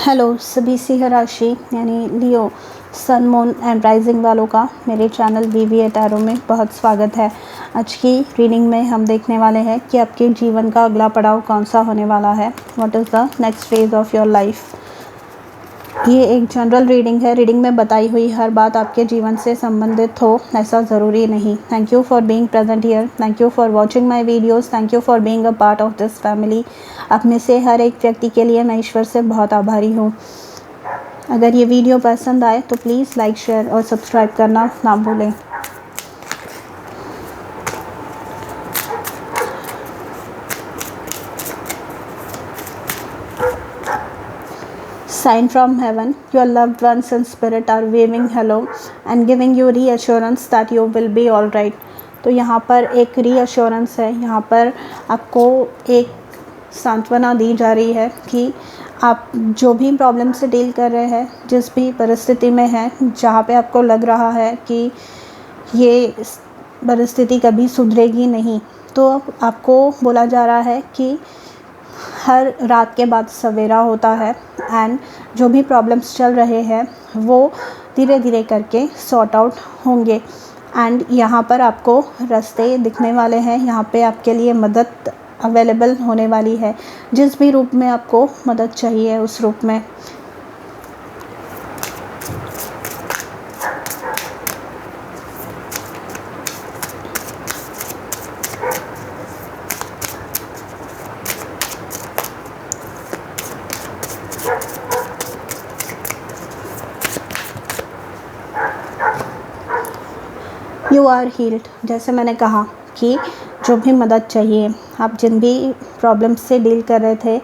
Hello सभी सिंह राशि यानी लियो सन मून एंड राइजिंग वालों का मेरे चैनल वीवी टैरो में बहुत स्वागत है। आज की रीडिंग में हम देखने वाले हैं कि आपके जीवन का अगला पड़ाव कौन सा होने वाला है। What is the next phase of your life. ये एक जनरल रीडिंग है। रीडिंग में बताई हुई हर बात आपके जीवन से संबंधित हो ऐसा ज़रूरी नहीं। Thank you for being present here. Thank you for watching my videos. Thank you for being a part of this family. आप में से हर एक व्यक्ति के लिए मैं ईश्वर से बहुत आभारी हूँ। अगर ये वीडियो पसंद आए तो प्लीज़ लाइक शेयर और सब्सक्राइब करना ना भूलें। Sign from heaven, your loved ones in spirit are waving hello and giving you reassurance that you will be all right. तो यहाँ पर एक रीअश्योरेंस है। यहाँ पर आपको एक सांत्वना दी जा रही है कि आप जो भी प्रॉब्लम से डील कर रहे हैं, जिस भी परिस्थिति में हैं, जहाँ पे आपको लग रहा है कि ये परिस्थिति कभी सुधरेगी नहीं, तो आपको बोला जा रहा है कि हर रात के बाद सवेरा होता है एंड जो भी प्रॉब्लम्स चल रहे हैं वो धीरे धीरे करके सॉर्ट आउट होंगे। एंड यहाँ पर आपको रास्ते दिखने वाले हैं। यहाँ पे आपके लिए मदद अवेलेबल होने वाली है। जिस भी रूप में आपको मदद चाहिए उस रूप में। You are healed. जैसे मैंने कहा कि जो भी मदद चाहिए, आप जिन भी प्रॉब्लम से डील कर रहे थे,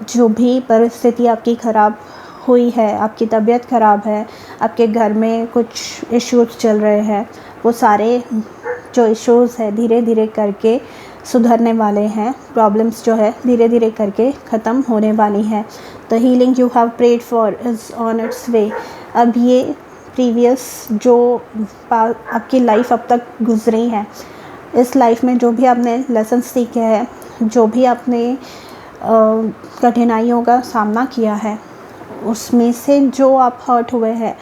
जो भी परिस्थिति आपकी ख़राब हुई है, आपकी तबीयत ख़राब है, आपके घर में कुछ इश्यूज़ चल रहे हैं, वो सारे जो इश्यूज़ है धीरे धीरे करके सुधरने वाले हैं। प्रॉब्लम्स जो है धीरे धीरे करके ख़त्म होने वाली हैं। The healing you have prayed for is on its way. अब ये प्रीवियस जो आपकी लाइफ अब तक गुजरी है, इस लाइफ में जो भी आपने लेसन सीखे हैं, जो भी आपने कठिनाइयों का सामना किया है, उसमें से जो आप हर्ट हुए हैं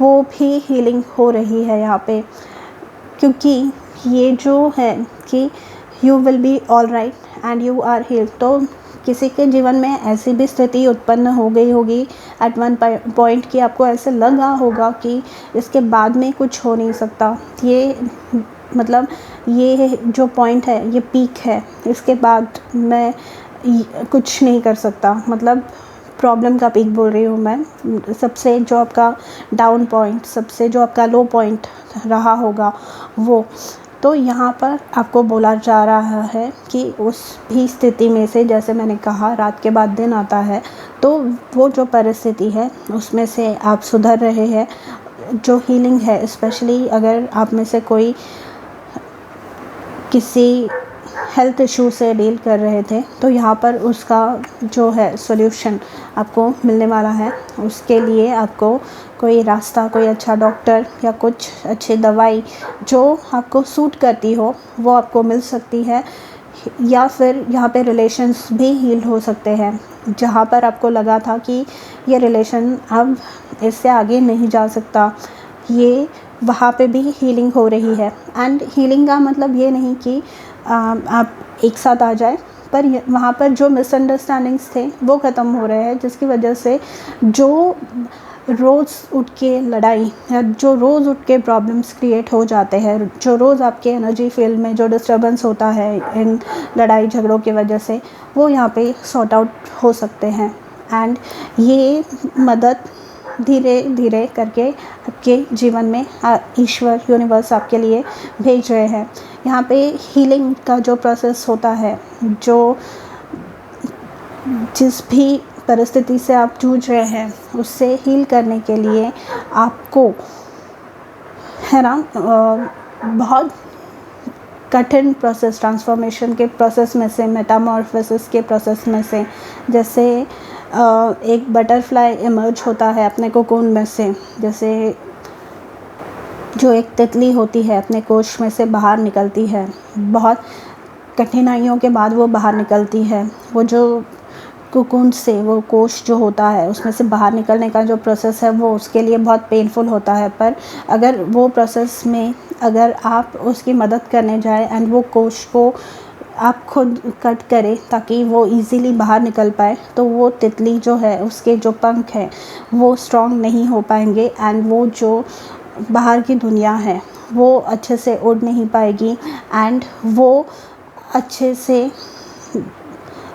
वो भी हीलिंग हो रही है यहाँ पे। क्योंकि ये जो है कि you will be all right and you are healed. तो किसी के जीवन में ऐसी भी स्थिति उत्पन्न हो गई होगी एट वन पॉइंट कि आपको ऐसे लगा होगा कि इसके बाद में कुछ हो नहीं सकता। ये मतलब ये जो पॉइंट है ये पीक है, इसके बाद मैं कुछ नहीं कर सकता। मतलब प्रॉब्लम का पीक बोल रही हूँ मैं। सबसे जो आपका डाउन पॉइंट, सबसे जो आपका लो पॉइंट रहा होगा वो। तो यहाँ पर आपको बोला जा रहा है कि उस भी स्थिति में से, जैसे मैंने कहा, रात के बाद दिन आता है, तो वो जो परिस्थिति है उसमें से आप सुधर रहे हैं। जो हीलिंग है, स्पेशली अगर आप में से कोई किसी हेल्थ इशू से डील कर रहे थे, तो यहाँ पर उसका जो है सॉल्यूशन आपको मिलने वाला है। उसके लिए आपको कोई रास्ता, कोई अच्छा डॉक्टर या कुछ अच्छी दवाई जो आपको सूट करती हो वो आपको मिल सकती है। या फिर यहाँ पे रिलेशंस भी हील हो सकते हैं। जहाँ पर आपको लगा था कि ये रिलेशन अब इससे आगे नहीं जा सकता, ये वहाँ पे भी हीलिंग हो रही है। एंड हीलिंग का मतलब ये नहीं कि आप एक साथ आ जाए, पर वहाँ पर जो मिसअंडरस्टैंडिंग्स थे वो ख़त्म हो रहे हैं, जिसकी वजह से जो रोज़ उठ के लड़ाई या जो रोज़ उठ के प्रॉब्लम्स क्रिएट हो जाते हैं, जो रोज़ आपके एनर्जी फील्ड में जो डिस्टर्बेंस होता है इन लड़ाई झगड़ों की वजह से, वो यहाँ पे सॉर्ट आउट हो सकते हैं। एंड ये मदद धीरे धीरे करके आपके जीवन में ईश्वर, यूनिवर्स आपके लिए भेज रहे हैं। यहाँ पे हीलिंग का जो प्रोसेस होता है, जो जिस भी परिस्थिति से आप जूझ रहे हैं उससे हील करने के लिए आपको, है ना, बहुत कठिन प्रोसेस, ट्रांसफॉर्मेशन के प्रोसेस में से, मेटामॉर्फोसिस के प्रोसेस में से, जैसे एक बटरफ्लाई इमर्ज होता है अपने कोकून में से, जैसे जो एक तितली होती है अपने कोश में से बाहर निकलती है, बहुत कठिनाइयों के बाद वो बाहर निकलती है। वो जो कोकून से, वो कोश जो होता है उसमें से बाहर निकलने का जो प्रोसेस है वो उसके लिए बहुत पेनफुल होता है। पर अगर वो प्रोसेस में अगर आप उसकी मदद करने जाए एंड वो कोश को आप खुद कट करें ताकि वो इजीली बाहर निकल पाए, तो वो तितली जो है उसके जो पंख हैं वो स्ट्रॉन्ग नहीं हो पाएंगे एंड वो जो बाहर की दुनिया है वो अच्छे से उड़ नहीं पाएगी एंड वो अच्छे से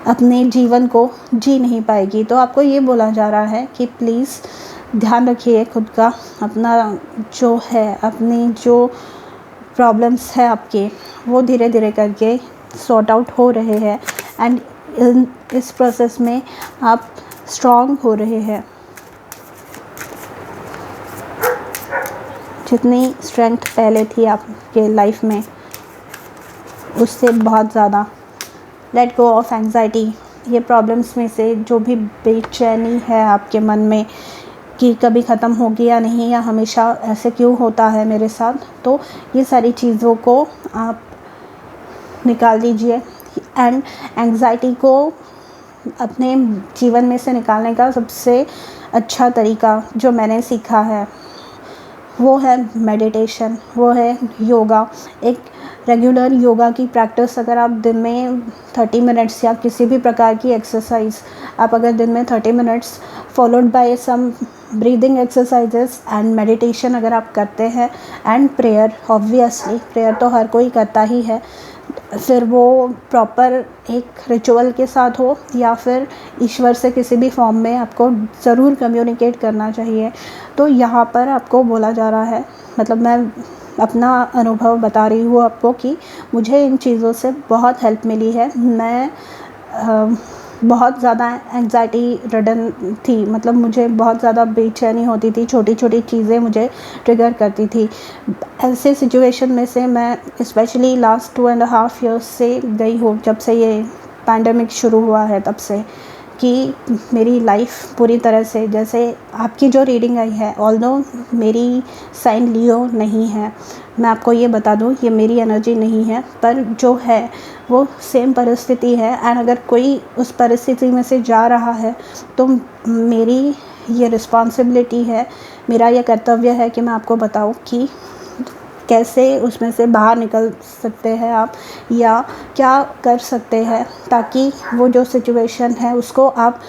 अपने जीवन को जी नहीं पाएगी। तो आपको ये बोला जा रहा है कि प्लीज़ ध्यान रखिए खुद का, अपना जो है, अपनी जो प्रॉब्लम्स है आपके वो धीरे धीरे करके सॉर्ट आउट हो रहे हैं एंड इस प्रोसेस में आप स्ट्रॉन्ग हो रहे हैं। जितनी स्ट्रेंथ पहले थी आपके लाइफ में उससे बहुत ज़्यादा। Let go of anxiety. ये प्रॉब्लम्स में से जो भी बेचैनी है आपके मन में कि कभी ख़त्म होगी या नहीं, या हमेशा ऐसे क्यों होता है मेरे साथ, तो ये सारी चीज़ों को आप निकाल दीजिए। एंड एंग्जाइटी को अपने जीवन में से निकालने का सबसे अच्छा तरीका जो मैंने सीखा है वो है मेडिटेशन, वो है योगा। एक रेगुलर योगा की प्रैक्टिस अगर आप दिन में 30 मिनट्स या किसी भी प्रकार की एक्सरसाइज आप अगर दिन में 30 minutes followed by some breathing exercises and meditation अगर आप करते हैं एंड प्रेयर, ऑब्वियसली प्रेयर तो हर कोई करता ही है, फिर वो प्रॉपर एक रिचुअल के साथ हो या फिर ईश्वर से किसी भी फॉर्म में आपको ज़रूर कम्युनिकेट करना चाहिए। तो यहाँ पर आपको बोला जा रहा है, मतलब मैं अपना अनुभव बता रही हूँ आपको कि मुझे इन चीज़ों से बहुत हेल्प मिली है। मैं बहुत ज़्यादा एंग्जाइटी रिडन थी, मतलब मुझे बहुत ज़्यादा बेचैनी होती थी, छोटी छोटी चीज़ें मुझे ट्रिगर करती थी। ऐसे सिचुएशन में से मैं स्पेशली लास्ट 2.5 ईयर्स से गई हूँ, जब से ये पैंडेमिक शुरू हुआ है तब से, कि मेरी लाइफ पूरी तरह से, जैसे आपकी जो रीडिंग आई है, ऑल्दो मेरी साइन लियो नहीं है, मैं आपको ये बता दूँ ये मेरी एनर्जी नहीं है, पर जो है वो सेम परिस्थिति है एंड अगर कोई उस परिस्थिति में से जा रहा है तो मेरी ये रिस्पॉन्सिबिलिटी है, मेरा ये कर्तव्य है कि मैं आपको बताऊँ कि कैसे उसमें से बाहर निकल सकते हैं आप, या क्या कर सकते हैं ताकि वो जो सिचुएशन है उसको आप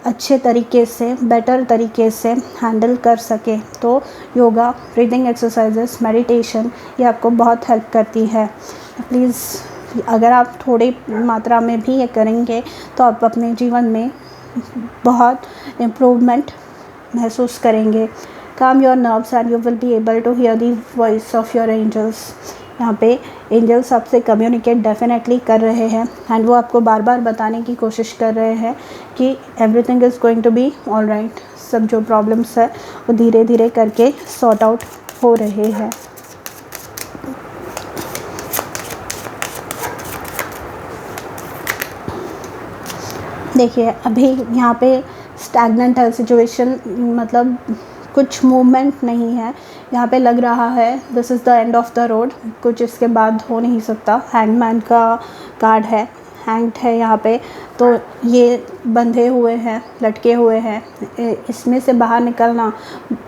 अच्छे तरीके से, बेटर तरीके से हैंडल कर सकें। तो योगा, ब्रीदिंग एक्सरसाइजेस, मेडिटेशन ये आपको बहुत हेल्प करती है। प्लीज़ अगर आप थोड़ी मात्रा में भी ये करेंगे तो आप अपने जीवन में बहुत इम्प्रूवमेंट महसूस करेंगे। Calm your nerves and you will be able to hear the voice of your angels। यहाँ पे एंजल्स आपसे कम्युनिकेट डेफिनेटली कर रहे हैं एंड वो आपको बार बार बताने की कोशिश कर रहे हैं कि everything is going to be all right. सब जो प्रॉब्लम्स है वो धीरे धीरे करके सॉर्ट आउट हो रहे हैं। देखिए अभी यहाँ पे स्टैग्नेंट है सिचुएशन, मतलब कुछ मूवमेंट नहीं है। यहाँ पे लग रहा है this is the end of the road, कुछ इसके बाद हो नहीं सकता। हैंगमैन का कार्ड है, हैंग्ड है यहाँ पे, तो ये बंधे हुए हैं, लटके हुए हैं, इसमें से बाहर निकलना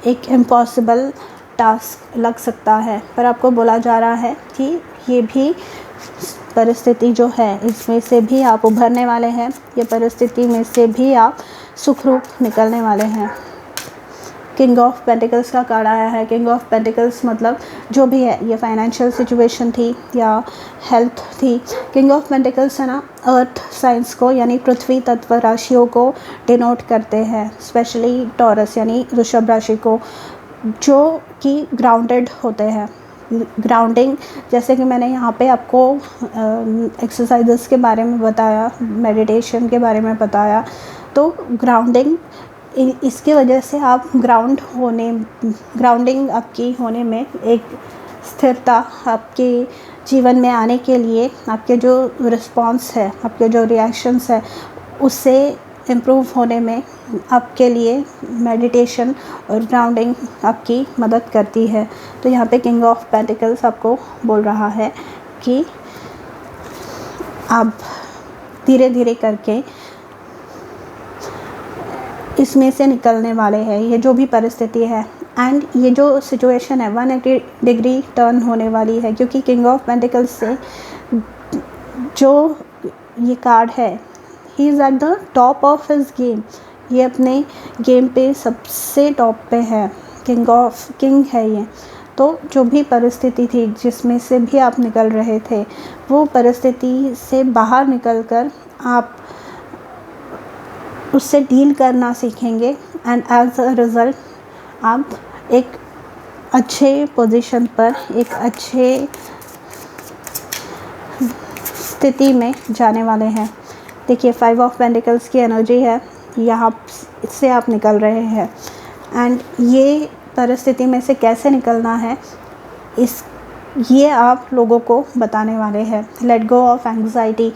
एक इम्पॉसिबल टास्क लग सकता है। पर आपको बोला जा रहा है कि ये भी परिस्थिति जो है इसमें से भी आप उभरने वाले हैं, ये परिस्थिति में से भी आप सुखरूप निकलने वाले हैं। किंग ऑफ पेंटिकल्स का कार्ड आया है। किंग ऑफ पेंटिकल्स मतलब जो भी है, ये फाइनेंशियल सिचुएशन थी या हेल्थ थी। किंग ऑफ पेंटिकल्स है ना, अर्थ साइंस को यानी पृथ्वी तत्व राशियों को डिनोट करते हैं, स्पेशली टॉरस यानी वृषभ राशि को, जो कि ग्राउंडेड होते हैं। ग्राउंडिंग, जैसे कि मैंने यहाँ पे आपको एक्सरसाइजेस के बारे में बताया, मेडिटेशन के बारे में बताया, तो ग्राउंडिंग इसकी वजह से आप ग्राउंडिंग आपकी होने में एक स्थिरता आपके जीवन में आने के लिए, आपके जो रिस्पॉन्स है, आपके जो रिएक्शंस है, उससे इम्प्रूव होने में आपके लिए मेडिटेशन और ग्राउंडिंग आपकी मदद करती है। तो यहाँ पे किंग ऑफ पेंटिकल्स आपको बोल रहा है कि आप धीरे धीरे करके इसमें से निकलने वाले हैं, ये जो भी परिस्थिति है। एंड ये जो सिचुएशन है 180 डिग्री टर्न होने वाली है, क्योंकि किंग ऑफ पेंटिकल्स से जो ये कार्ड है, he is at the top of his game. ये अपने गेम पे सबसे टॉप पे है, किंग है ये। तो जो भी परिस्थिति थी जिसमें से भी आप निकल रहे थे, वो परिस्थिति से बाहर निकलकर आप उससे डील करना सीखेंगे। एंड एज अ रिज़ल्ट आप एक अच्छे पोजीशन पर, एक अच्छे स्थिति में जाने वाले हैं। देखिए 5 ऑफ पेंटिकल्स की एनर्जी है, यहाँ से आप निकल रहे हैं। एंड ये परिस्थिति में से कैसे निकलना है, ये आप लोगों को बताने वाले हैं। लेट गो ऑफ एंग्जाइटी,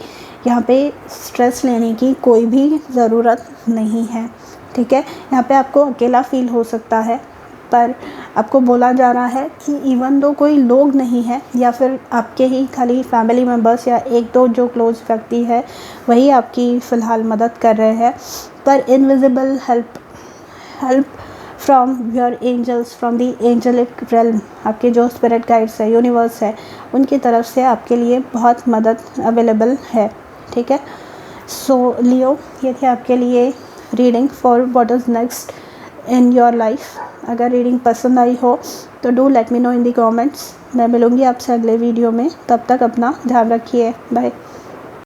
यहाँ पे स्ट्रेस लेने की कोई भी ज़रूरत नहीं है, ठीक है। यहाँ पे आपको अकेला फील हो सकता है, पर आपको बोला जा रहा है कि इवन दो कोई लोग नहीं है, या फिर आपके ही खाली फैमिली मेम्बर्स या एक दो जो क्लोज व्यक्ति है वही आपकी फ़िलहाल मदद कर रहे हैं, पर invisible help from your angels, from the angelic realm, आपके जो स्पिरिट गाइड्स है, यूनिवर्स है, उनकी तरफ से आपके लिए बहुत मदद अवेलेबल है, ठीक है। सो लियो, ये थी आपके लिए reading for what is next in your life. अगर रीडिंग पसंद आई हो तो do let me know in the comments. मैं मिलूँगी आपसे अगले वीडियो में, तब तक अपना ध्यान रखिए, बाय।